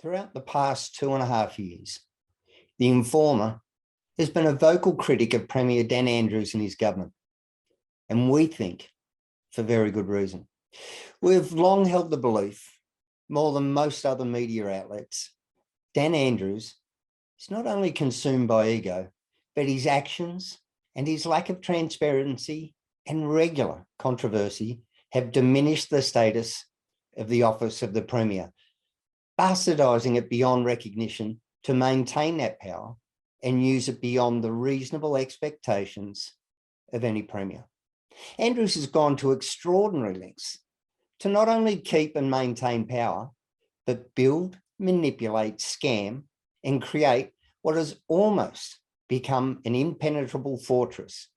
Throughout the past 2.5 years, the Informer has been a vocal critic of Premier Dan Andrews and his government, and we think for very good reason. We've long held the belief, more than most other media outlets, Dan Andrews is not only consumed by ego, but his actions and his lack of transparency and regular controversy have diminished the status of the office of the Premier, bastardising it beyond recognition to maintain that power and use it beyond the reasonable expectations of any Premier. Andrews has gone to extraordinary lengths to not only keep and maintain power, but build, manipulate, scam, and create what has almost become an impenetrable fortress.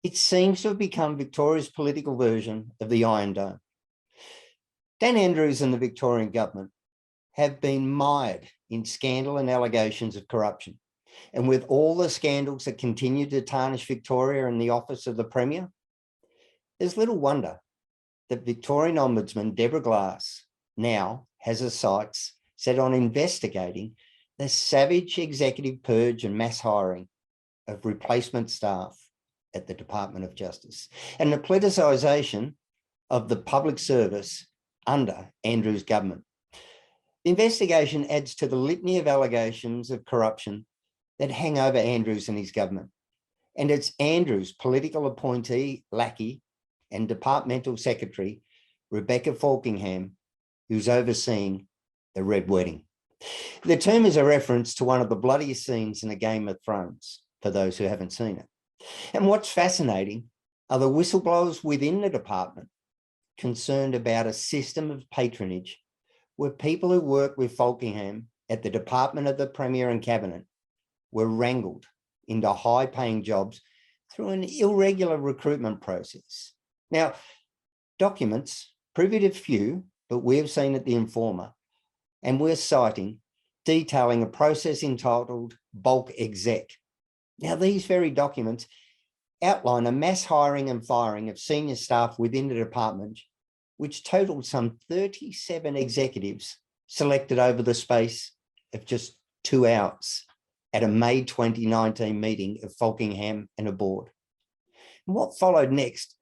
It seems to have become Victoria's political version of the Iron Dome. Dan Andrews and the Victorian government have been mired in scandal and allegations of corruption. And with all the scandals that continue to tarnish Victoria and the office of the Premier, there's little wonder that Victorian Ombudsman Deborah Glass now has her sights set on investigating the savage executive purge and mass hiring of replacement staff at the Department of Justice and the politicisation of the public service under Andrews' government. The investigation adds to the litany of allegations of corruption that hang over Andrews and his government. And it's Andrews' political appointee, lacky, and departmental secretary, Rebecca Falkingham, who's overseeing the Red Wedding. The term is a reference to one of the bloodiest scenes in a Game of Thrones, for those who haven't seen it. And what's fascinating are the whistleblowers within the department concerned about a system of patronage where people who work with Falkingham at the Department of the Premier and Cabinet were wrangled into high-paying jobs through an irregular recruitment process. Now, documents, probative few, but we've seen at the Informer, and we're citing, detailing a process entitled bulk exec. Now, these very documents outline a mass hiring and firing of senior staff within the department, which totaled some 37 executives selected over the space of just 2 hours at a May 2019 meeting of Falkingham and a board. And what followed next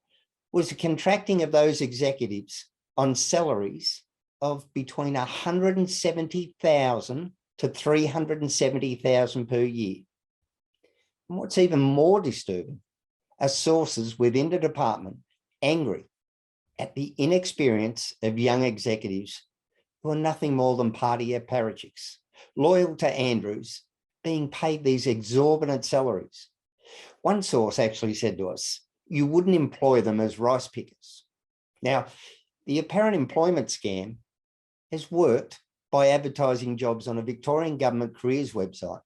was a contracting of those executives on salaries of between $170,000 to $370,000 per year. And what's even more disturbing are sources within the department angry at the inexperience of young executives who are nothing more than party apparatchiks, loyal to Andrews, being paid these exorbitant salaries. One source actually said to us, you wouldn't employ them as rice pickers. Now, the apparent employment scam has worked by advertising jobs on a Victorian government careers website,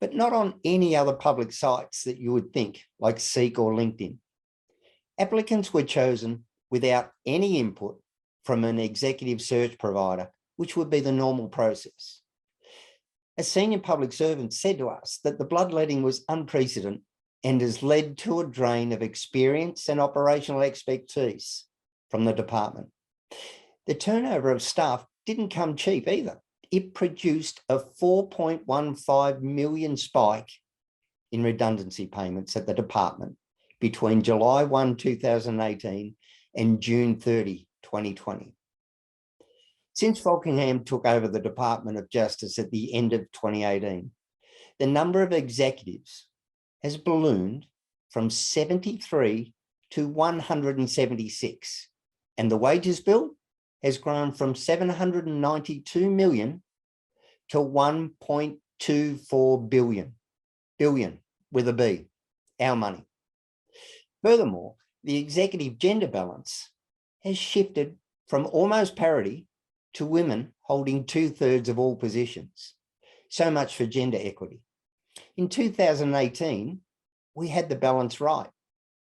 but not on any other public sites that you would think, like Seek or LinkedIn. Applicants were chosen without any input from an executive search provider, which would be the normal process. A senior public servant said to us that the bloodletting was unprecedented and has led to a drain of experience and operational expertise from the department. The turnover of staff didn't come cheap either. It produced a 4.15 million spike in redundancy payments at the department between July 1, 2018 and June 30, 2020. Since Falkingham took over the Department of Justice at the end of 2018, the number of executives has ballooned from 73 to 176, and the wages bill has grown from 792 million to 1.24 billion with a B, our money. Furthermore, the executive gender balance has shifted from almost parity to women holding 2/3 of all positions. So much for gender equity. In 2018, we had the balance right.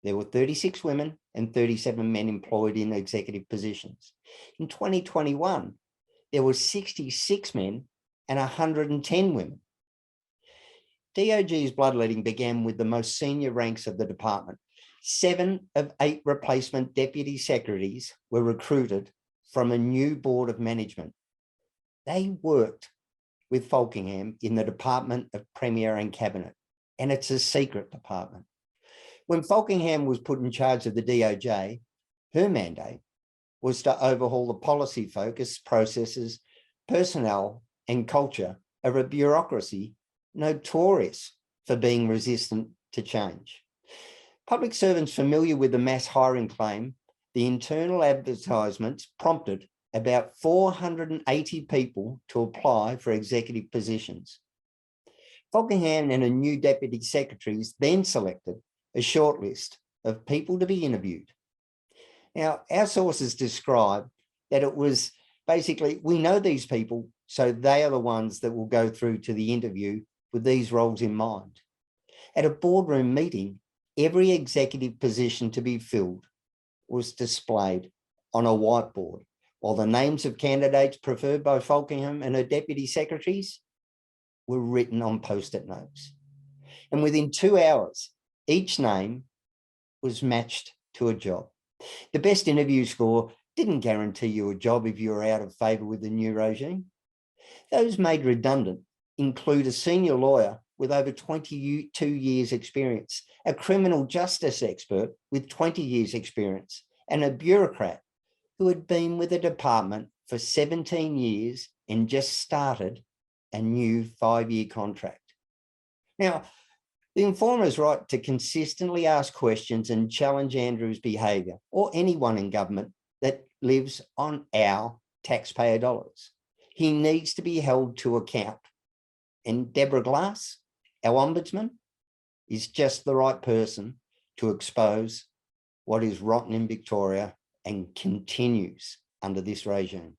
There were 36 women and 37 men employed in executive positions. In 2021, there were 66 men and 110 women. DOJ's bloodletting began with the most senior ranks of the department. 7 of 8 replacement deputy secretaries were recruited from a new board of management. They worked with Falkingham in the Department of Premier and Cabinet, and it's a secret department. When Falkingham was put in charge of the DOJ, her mandate was to overhaul the policy focus, processes, personnel, and culture of a bureaucracy notorious for being resistant to change. Public servants familiar with the mass hiring claim, the internal advertisements prompted about 480 people to apply for executive positions. Falkingham and her new deputy secretaries then selected a shortlist of people to be interviewed. Now, our sources describe that it was basically, we know these people, so they are the ones that will go through to the interview with these roles in mind. At a boardroom meeting, every executive position to be filled was displayed on a whiteboard, while the names of candidates preferred by Falkingham and her deputy secretaries were written on post-it notes. And within 2 hours, each name was matched to a job. The best interview score didn't guarantee you a job if you were out of favour with the new regime. Those made redundant include a senior lawyer with over 22 years experience, a criminal justice expert with 20 years experience, and a bureaucrat who had been with the department for 17 years and just started a new 5-year contract. Now, the Informer's right to consistently ask questions and challenge Andrew's behaviour, or anyone in government that lives on our taxpayer dollars. He needs to be held to account. And Deborah Glass, our Ombudsman, is just the right person to expose what is rotten in Victoria and continues under this regime.